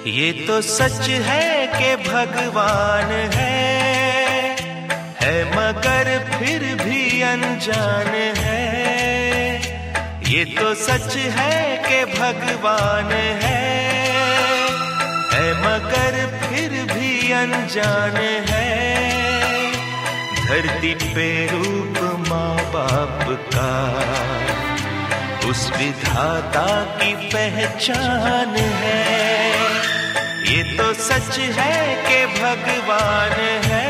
ये तो सच है कि भगवान है मगर फिर भी अनजान है। ये तो सच है कि भगवान है मगर फिर भी अनजान है। धरती पे रूप माँ बाप का उस विधाता की पहचान है। ये तो सच है कि भगवान है।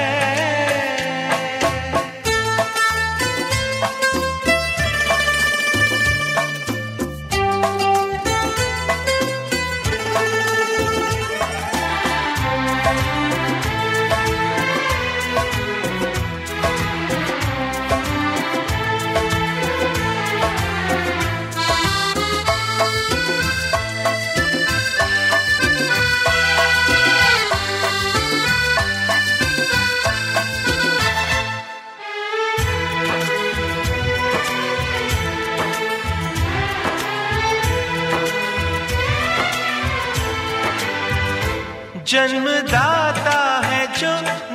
जन्मदाता है जो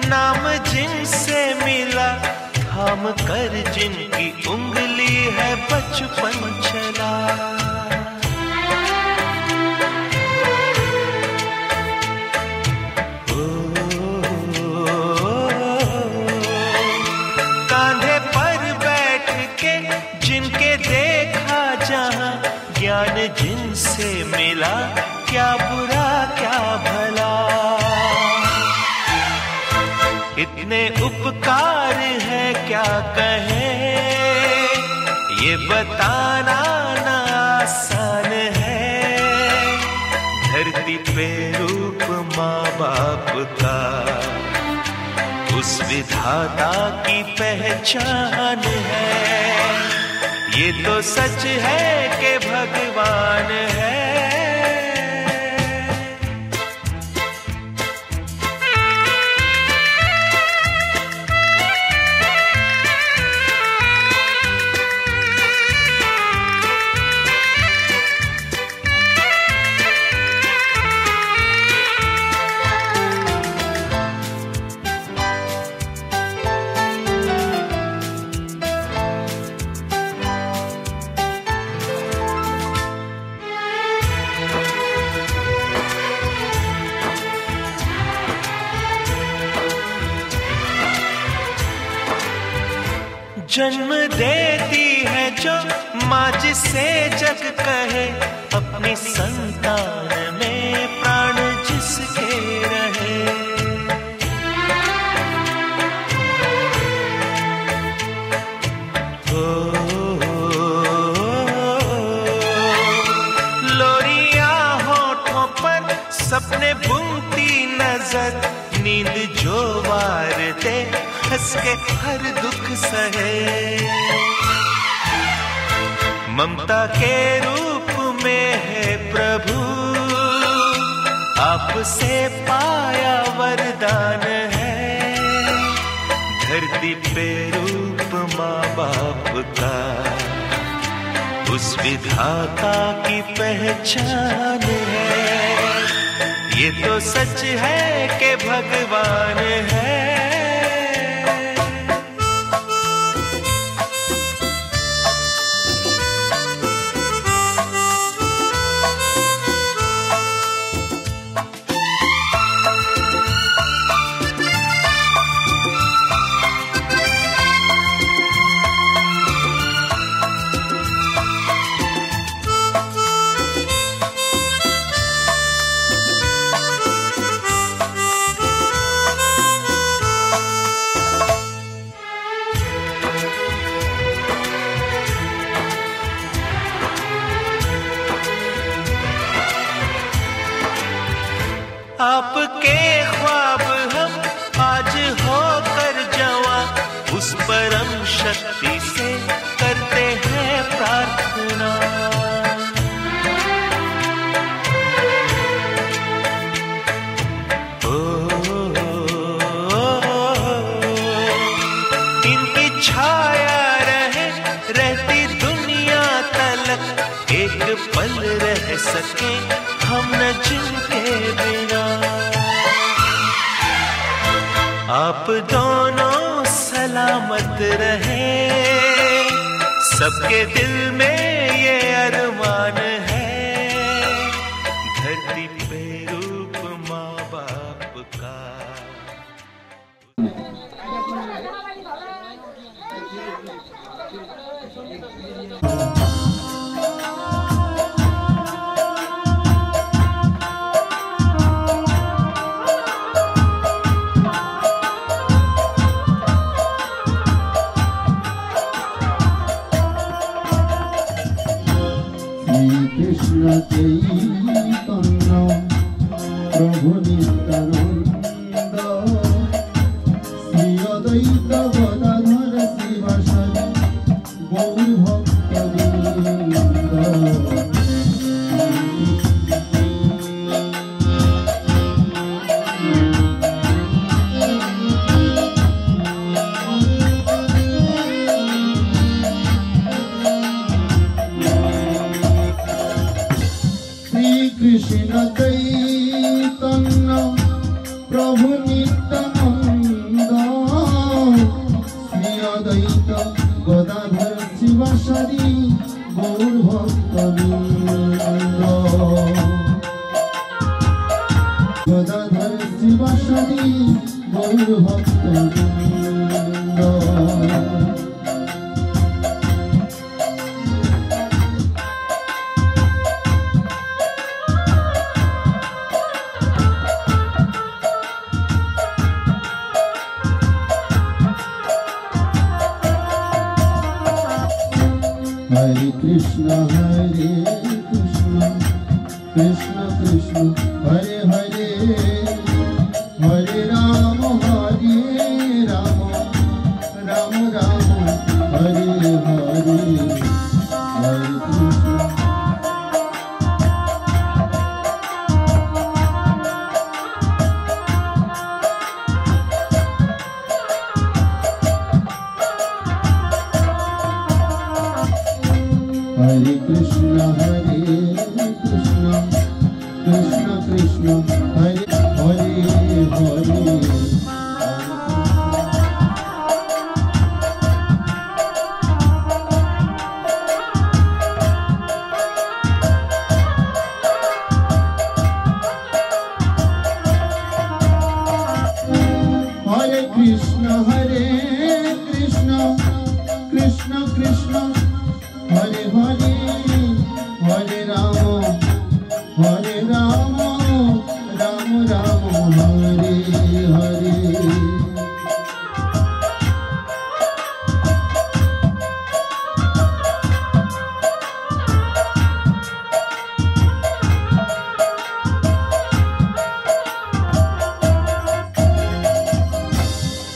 नाम जिनसे मिला, थाम कर जिनकी उंगली है बचपन चला। कांधे पर बैठ के जिनके देखा जहां, ज्ञान जिनसे मिला, क्या बुरा क्या भला। इतने उपकार है क्या कहें, ये बताना ना आसान है। धरती पे रूप माँ बाप का उस विधाता की पहचान है। ये तो सच है कि भगवान है। जन्म देती है जो माँ जिसे जग कहे, अपनी संतान में प्राण जिसके रहे। लोरियां होठों पर सपने बुनती नजर, नींद जो वार दे हंस के हर दुख सहे। ममता के रूप में है प्रभु, आपसे पाया वरदान है। धरती पे रूप माँ बाप का उस विधाता की पहचान है। ये तो सच है कि भगवान है। आपके ख्वाब हम आज होकर जवां, उस परम शक्ति से करते हैं प्रार्थना। इनकी छाया रहे रहती दुनिया तलक, एक पल रह सके हम न जिनके बिना। आप दोनों सलामत रहे, सबके दिल में ये अरमान है, धरती पे रूप माँ बाप का। कृष्ण चैतन्य प्रभु नित्यानंद श्री अद्वैत गदाधर शिवासादि गौर भक्तवृंद। कृष्ण चैतन्य प्रभु नित्यानंद श्री अद्वैत गदाधर शिवासादि गौर भक्तवृंद। गदाधर शिवासादि गौर भक्तवृंद। हरे कृष्ण कृष्ण कृष्ण हरे हरे, हरे राम राम राम हरे हरे, हरे कृष्ण। हरे कृष्ण कृष्ण कृष्ण हरे हरे हरे। हरे कृष्ण कृष्ण कृष्ण हरे हरे, हरे राम राम राम हरे हरे।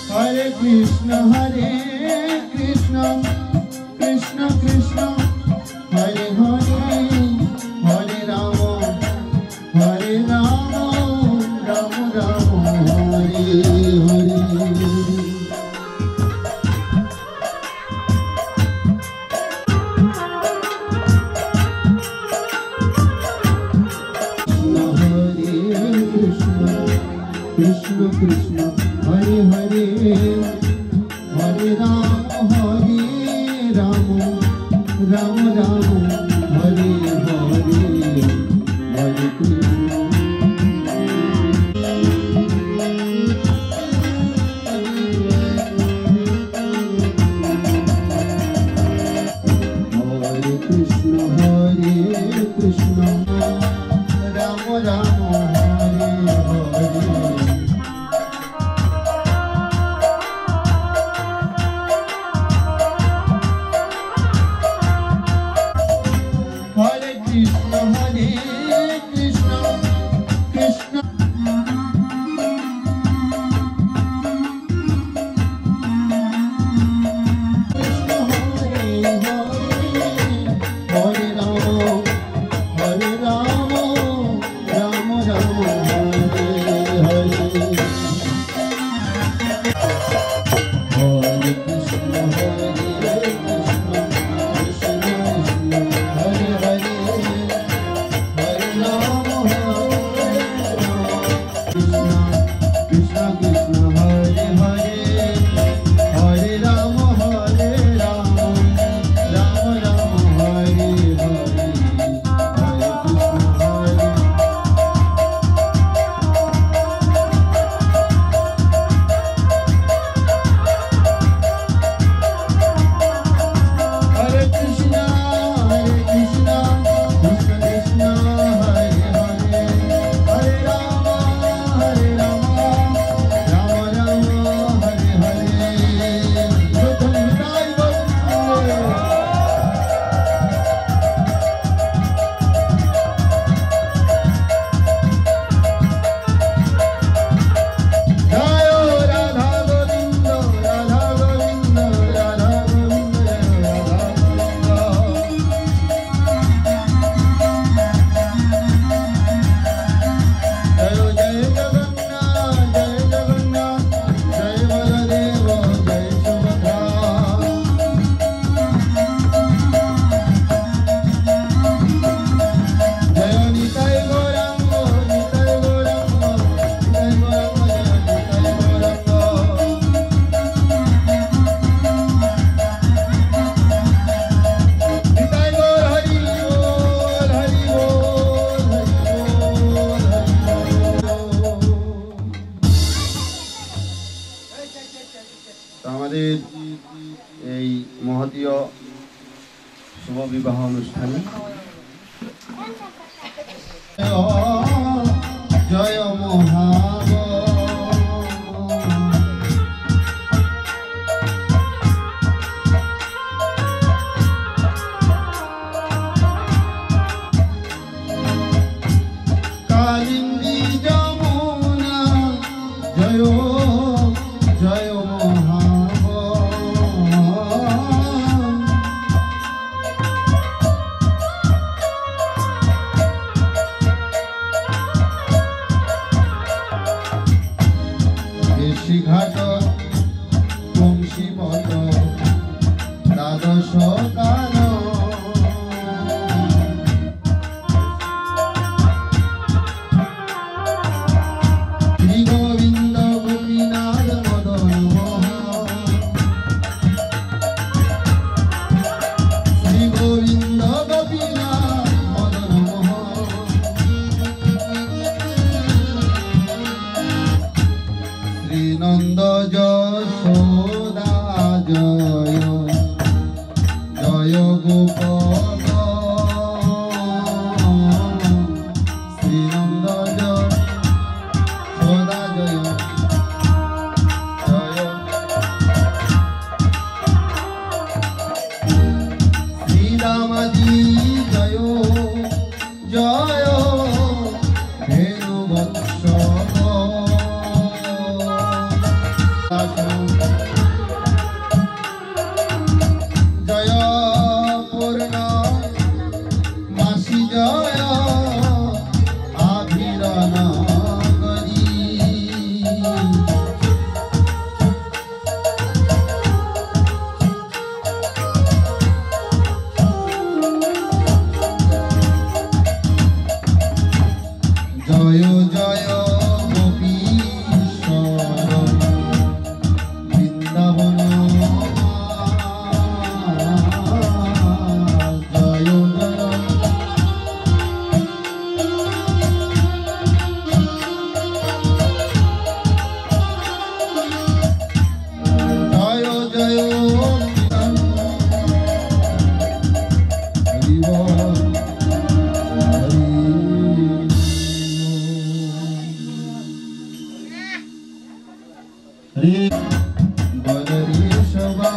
हरे कृष्ण कृष्ण कृष्ण हरे हरे, हरे राम राम राम हरे हरे। कृष्ण कृष्ण हरे हरे, हरे राम राम राम हरे हरे, हरे कृष्ण। हरे कृष्ण राम राम हरे हरे। हरे कृष्ण कृष्ण हरे राम বিবাহ অনুষ্ঠানে। জয় মহাব কালিন্দী যমুনা জয় জয় মহাব ঘাট বংশীপদ দ্বাদশ কাল শ্রী গোবিন্দ গোপীনাথ মদন মোহন শ্রী গোবিন্দ গোপীনাথ মদন মোহন শ্রীনন্দ যশোদা জয় জয় গোপদ শ্রীনন্দ যশোদা জয় জয় শ্রীরামাজি জয় জয় ধেনুবৎস জয় পূর্ণ মাসি জয় আভিরণ গরি জয় জয় গোপীশ্বর বৃন্দাবন জয় জয় জয় হরি বল হরি হরি বদরি সবাই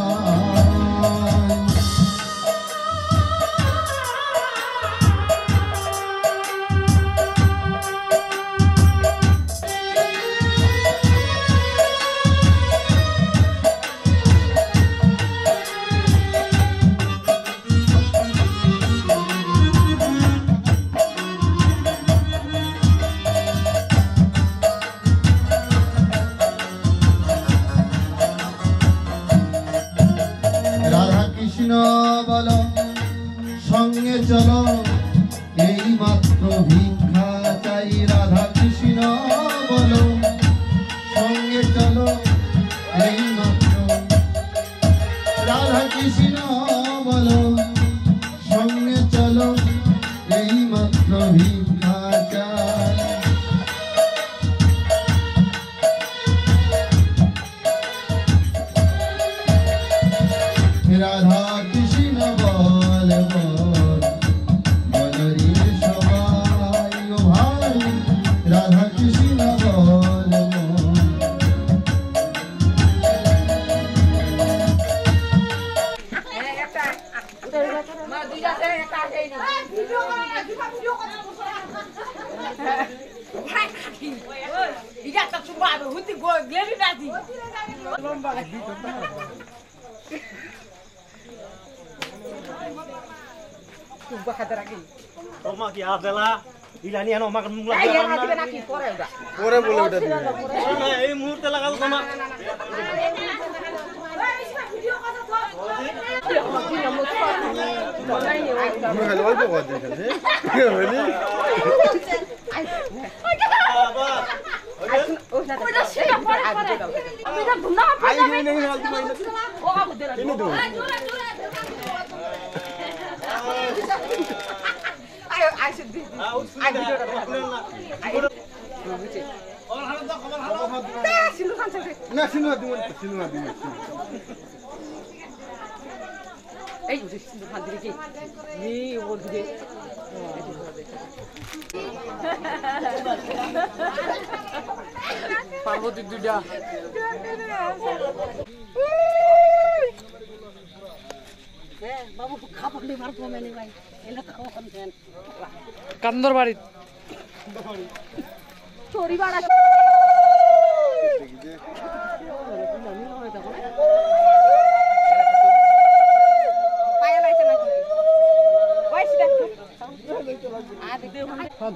রাধা কৃষ্ণ বলো সঙ্গে চলো এই মাত্র ভিক্ষা চাই রাধা কৃষ্ণ বলো সঙ্গে চলো এই মাত্র রাধা কৃষ্ণ বলো সঙ্গে চলো এই মাত্র ভিক্ষা চাই রাধা কৃষ্ণ বল বল বলরি সবাই ও ভাই রাধা কৃষ্ণ বল বল Toma ki adela ilani ano makan mula. পরে বলে ওটা দিবে। Sana ei muhurte lagal toma. আমি খালি অল্প কথা দেখাচ্ছি হলি না সিনেমা দিব সিনেমা দিব এই হাত দিকে কি এই ওর দিকে পার্বতী দুইটা বাবু খাবলি মার কমেনি ভাই এলা খাওয়ান দেন কান্দর বাড়ি চোরি বাড়া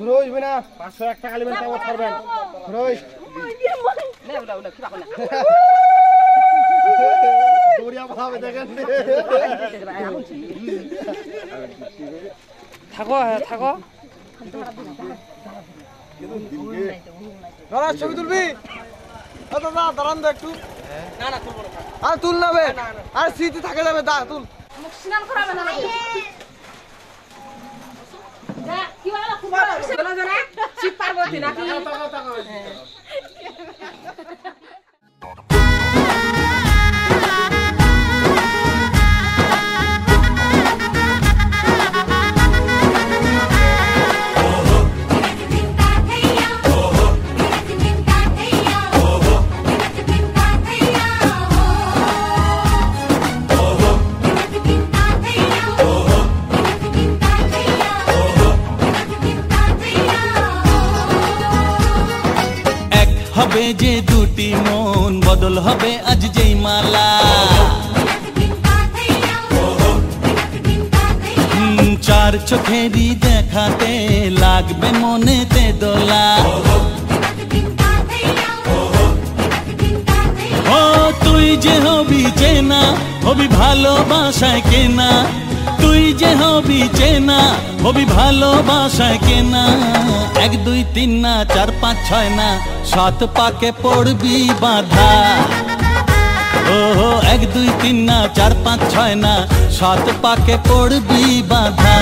ধরোই না 501 টাকা লিবেন তাও ছাড়বেন ধরোই দৌড়িয়া ভাবে দেখেন থাকো থাকো দাঁড়া ছবি তুলবি দাদা দাঁড়ান তো একটু না না তুলবো না আর তুল নাবে আর স্মৃতি থাকে যাবে দা তুল মুখ স্নান করাবে না যা কি বলা খুব ভালো জানা চিপ পার্বতী নাকি হবে যে দুটি মন বদল হবে আজ যেই মালা চার চোখেরই দেখাতে লাগবে মনেতে দোলা ও তুই যে হবি চেনা হবি ভালোবাসায় কেনা তুই যে হবি চেনা হবি ভালোবাসায় কেনা 1 2 3 না 4 5 6 না 7 পাকে পড়বি বাধা ও 1 2 3 না 4 5 6 না 7 পাকে পড়বি বাধা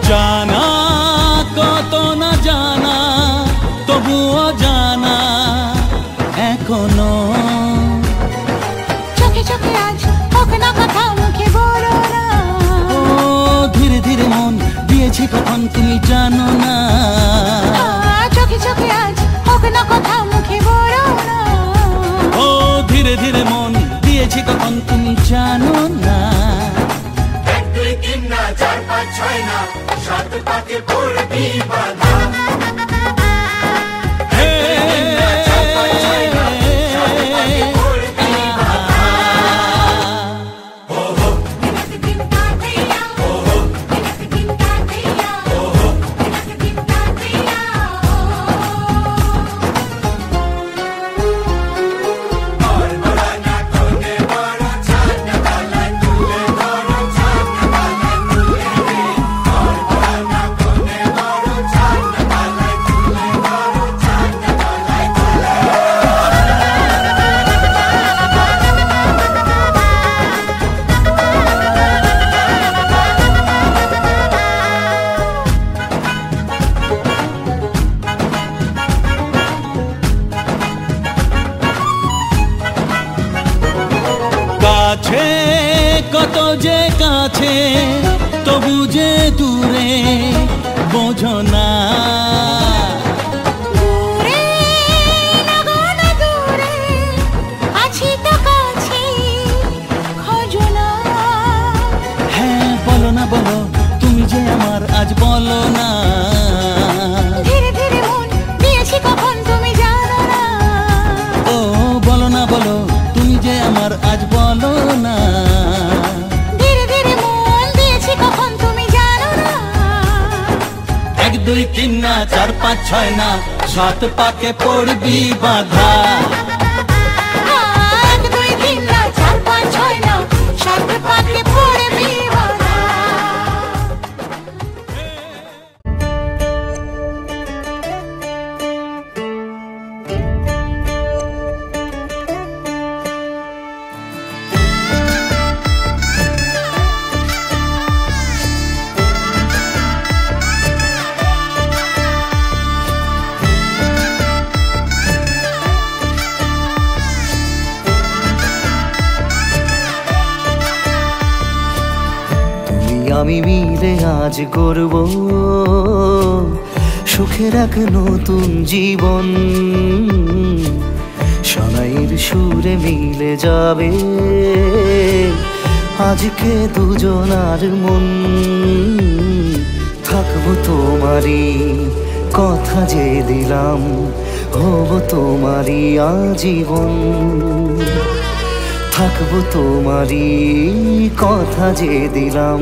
জানা কত না জানা তবুও জানা এখনো চোখে চোখে আজ হোক না কথা মুখে বলো না ও ধীরে ধীরে মন দিয়েছি কখন তুমি জানো না চোখে চোখে আজ হোক না কথা মুখে বলো না ও ধীরে ধীরে মন দিয়েছি কখন তুমি জানো না 1 2 3 না 4 5 6 না 7 পাকে পড়বি বাধা কাছে কত যে কাছে তবু যে দূরে বোঝো না দূরে না দূরে আছি তো কাছে খোঁজো না হ্যাঁ বলো না বলো তুমি যে আমার আজ বলো না ধীরে ধীরে মন দিয়েছি কখন তুমি জানো না তোমার আজ বলো না। ধীরে ধীরে মন দিয়েছি কখন তুমি জানো না। 1 2 3 না 4 5 6 না 7 পাকে পড়বি বাধা। 1 2 3 না 4 5 6 না 7 পাকে পড়বি বাধা। আমি মিলে আজ গড়ব সুখের এক নতুন জীবন। সানাইয়ের সুরে মিলে যাবে আজকে দুজনার মন। থাকবো তোমারই কথা যে দিলাম, হব তোমারই আজীবন। থাকবো তোমারই কথা যে দিলাম,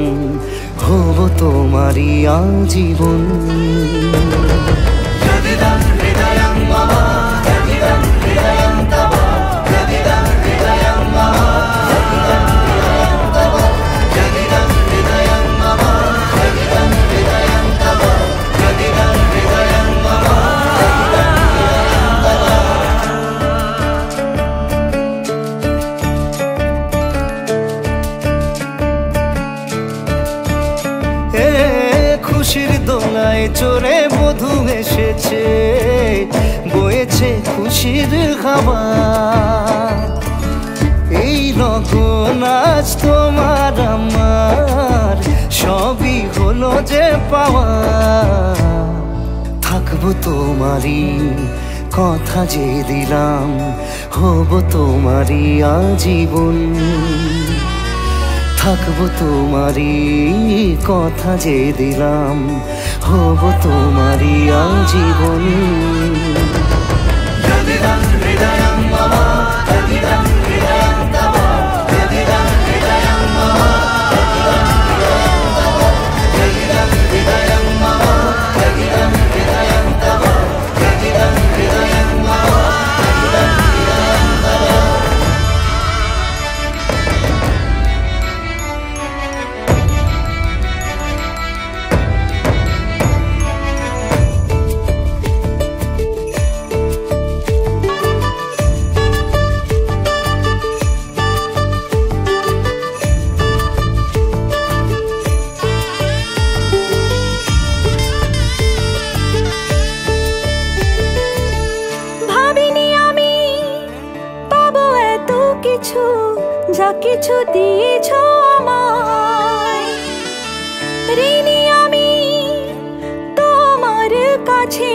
হব তোমারই আজীবন। খুশির দোলায় চড়ে মধু এসেছে, বয়েছে খুশির হাওয়া। এই লগন আজ তোমার আমার সবই হলো যে পাওয়া। থাকবো তোমারই কথা যে দিলাম, হব তোমারই আজীবন। থাকবো তোমারই কথা যে দিলাম, হব তোমারই আজীবন। যা কিছু দিয়েছ আমায়, ঋণী আমি তোমার কাছে।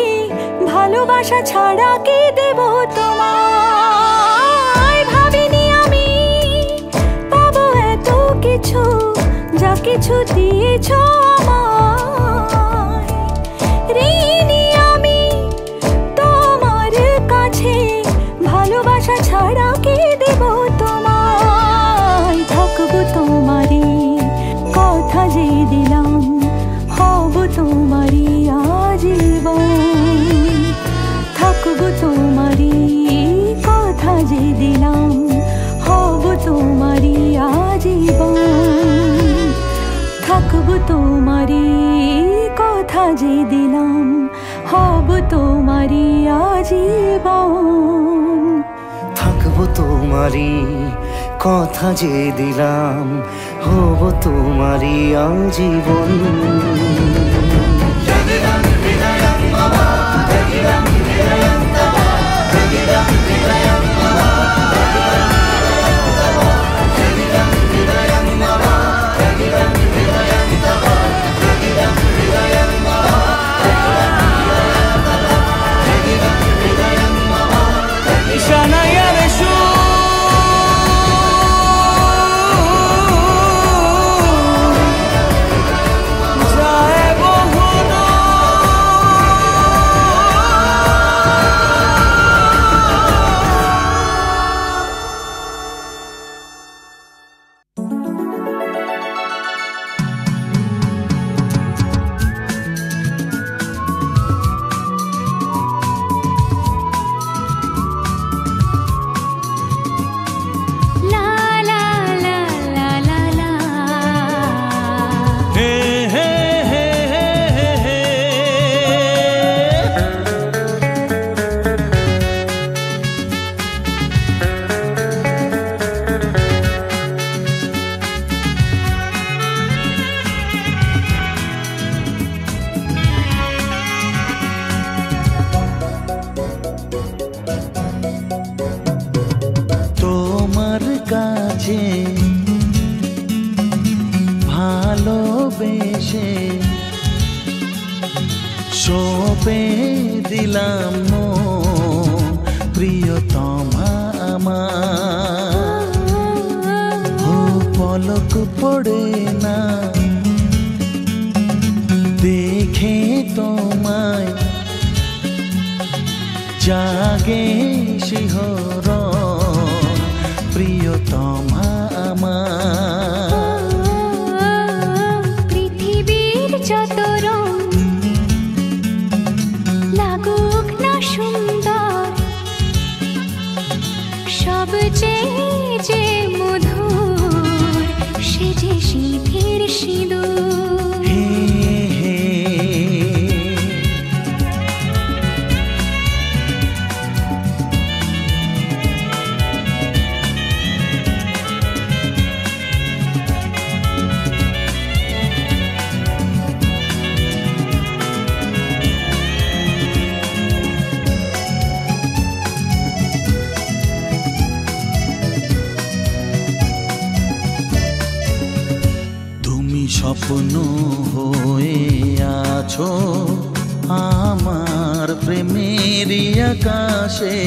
ভালোবাসা ছাড়া কি দেব তোমায়? ভাবিনি আমি পাবো এত কিছু, যা কিছু দিয়েছ আমায়। ঋণী আমি তোমার কাছে, ভালোবাসা ছাড়া কি দেব তোমায়? থাকবো তোমারই কথা যে দিলাম, হব তোমারই আজীবন। থাকবো তোমারই কথা যে দিলাম, হব তোমারই আজীবন। থাকবো তোমারই কথা যে দিলাম, হব তোমারই আজীবন। থাকবো তোমারই কথা যে দিলাম, হব তোমারই আজীবন। যায় সঁপে দিলাম মন প্রিয়তমা আমার। ও পলক পড়ে না দেখে তোমায়, জাগে শিহরণ প্রিয়তমা আমার। পৃথিবীর যত রং লাগুক না সুন্দর, সবচেয়ে যে মধুর সে যে সিঁথির সিঁদুর। হে হে স্বপ্ন হয়ে আছো আমার প্রেমের আকাশে।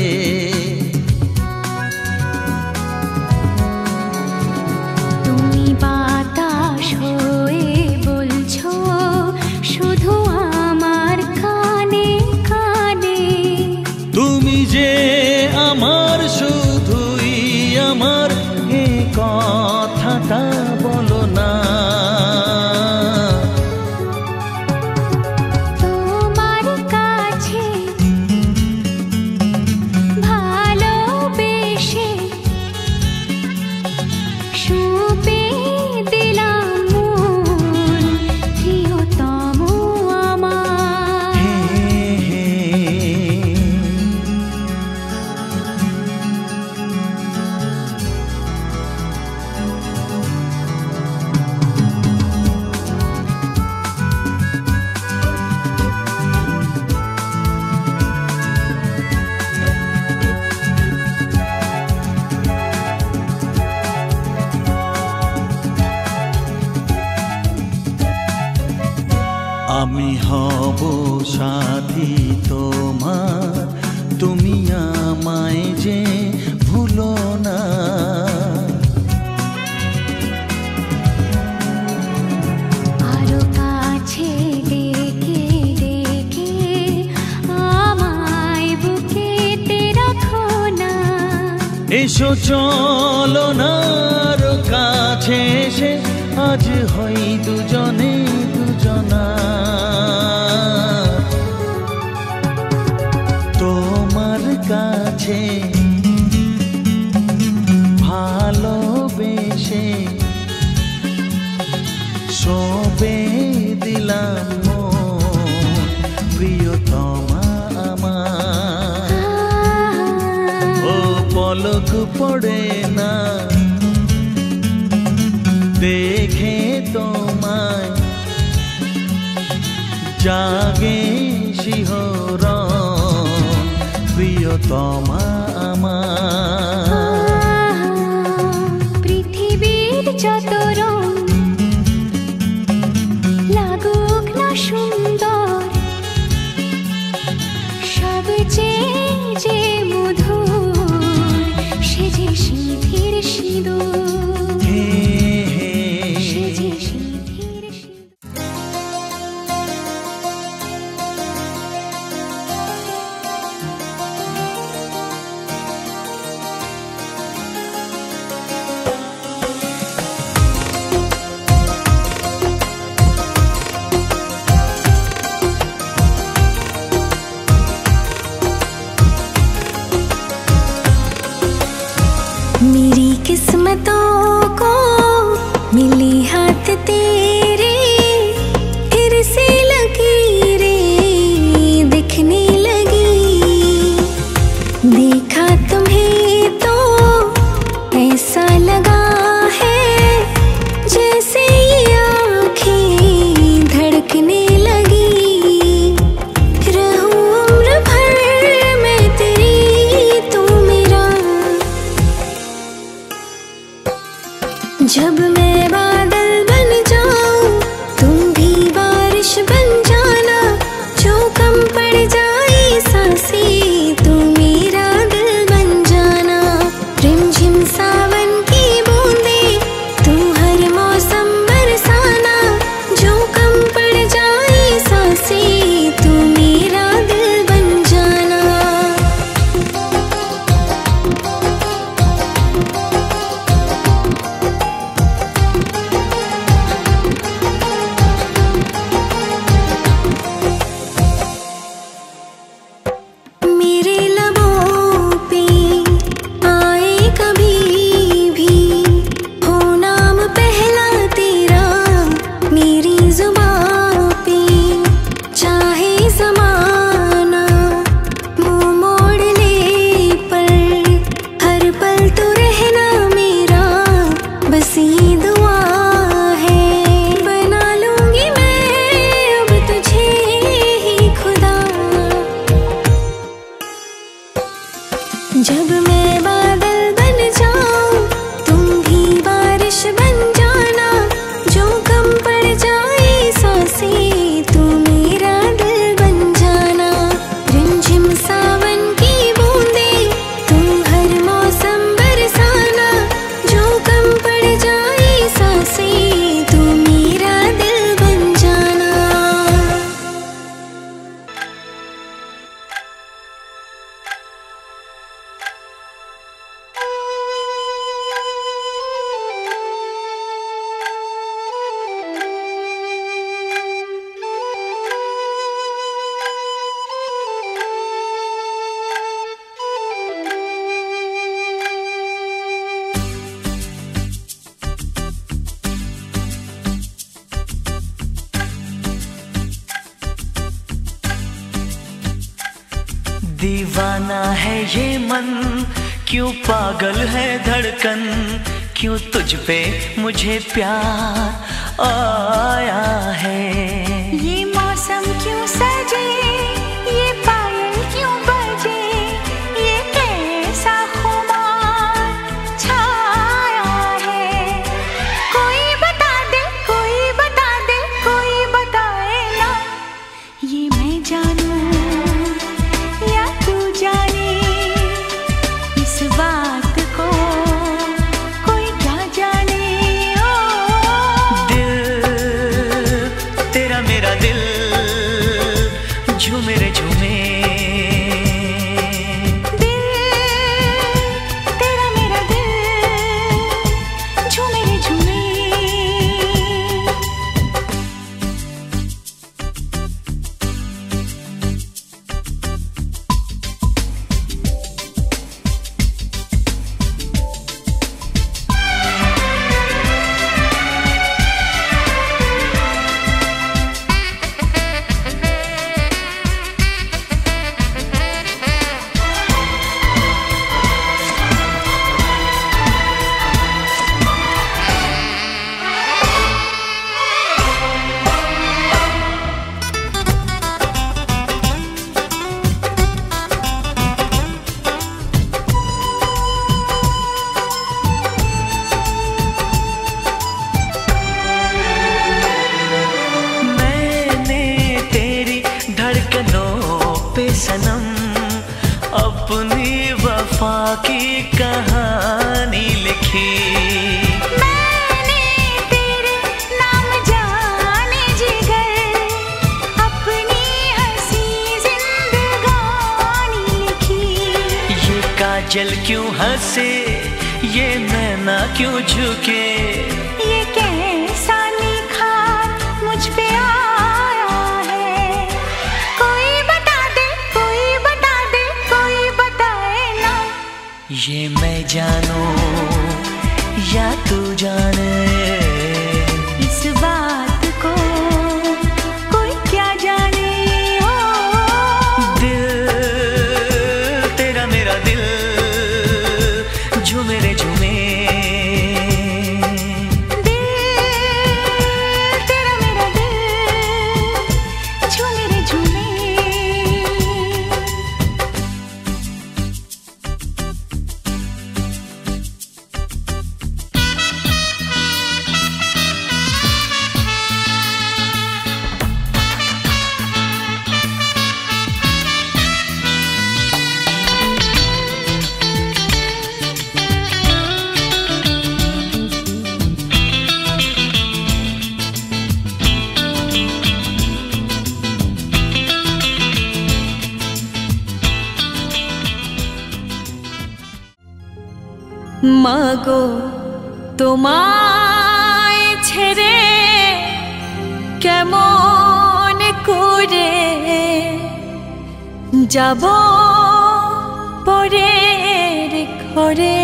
তুমি বাতাস হয়ে বলছো শুধু আমার কানে কানে। তুমি যে আমার শুধুই আমার, এ কথাটা বলো না। আমি হব সাথী তোমার, তুমি আমায় যে ভুলো না। আরো কাছে ডেকে ডেকে আমায় বুকেতে রাখো না। এসো চলো না আরো কাছে এসে আজ হই দুজনে দুজনা। তোমার কাছে ভালোবেসে সবে দিলাম মন প্রিয়তমা আমার। ও পলক পড়ে না দেখে তোমায়, জাগে শিহরণ প্রিয়তমা আমার। পৃথিবীর যত রং লাগুক না সুন্দর, সবচেয়ে যে মধুর সে যে সিঁথির সিঁদুর। সে যে সিঁথির मेरी किस्मतों को मिली हाथ तेरे, फिर से लकीरें दिखने लगी। देखा तुम्हें तो ऐसा लगा है जैसे ये आँखें धड़कने लगी। रहूं उम्र भर मैं तेरी, तू मेरा। जब मैं बादल बन जाऊं तुम भी बारिश बन जाना, जो दीवाना है ये मन, क्यों पागल है धड़कन, क्यों तुझ पे मुझे प्यार आया है। ये मौसम क्यों सजे, ये पायल क्यों बजे, ये कैसा खुमार छाया है। कोई बता दे, कोई बता दे, कोई बताए ना, ये मैं जानूं या तू जाने, इस बात को कोई क्या जाने। ओ दिल तेरा मेरा दिल झूमे रे झूमे, दिल तेरा मेरा दिल झूमे रे झूमे। मैंने तेरी धड़कनों पे सनम अपनी वफा की कहानी लिखी। मैंने तेरे नाम जाने जिगर अपनी हंसी जिंदगानी लिखी। ये काजल क्यों हंसे, ये नैना क्यों झुके, ये कैसा निखार मुझ पे आया है। कोई बता दे, कोई बता दे, कोई बताए ना, ये मैं जानूं या तू जाने, इस बात को कोई क्या जाने। ओ दिल तेरा मेरा दिल झूमे रे झूमे, दिल तेरा मेरा दिल झूमे रे झूमे। মাগো তোমায় ছেড়ে কেমন করে যাব পরের ঘরে।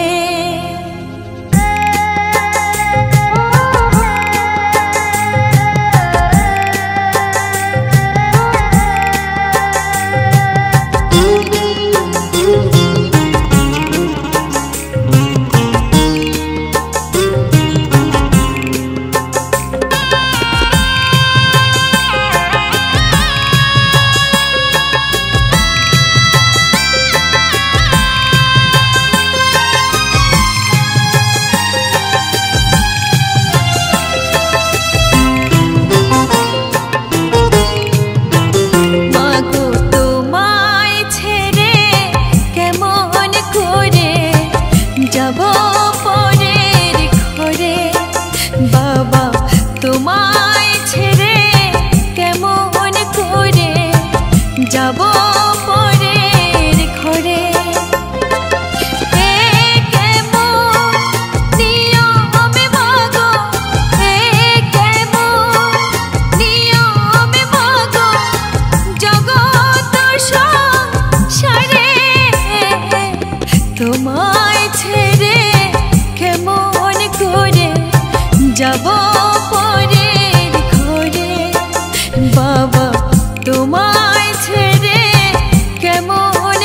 যাব পরের ঘরে বাবা তোমায় ছেড়ে কেমন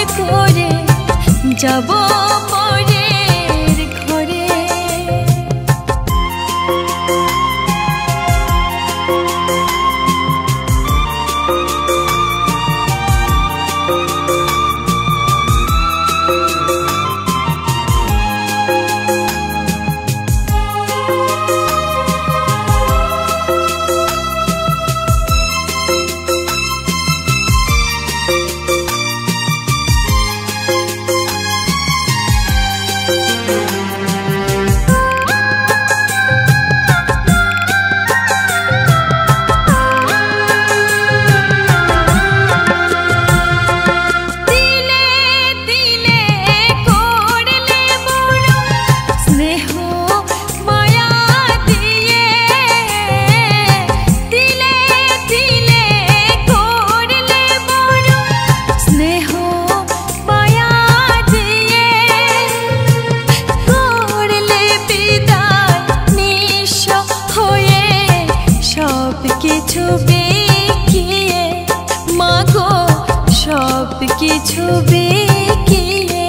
ছবি কিয়ে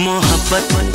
मोहब्बत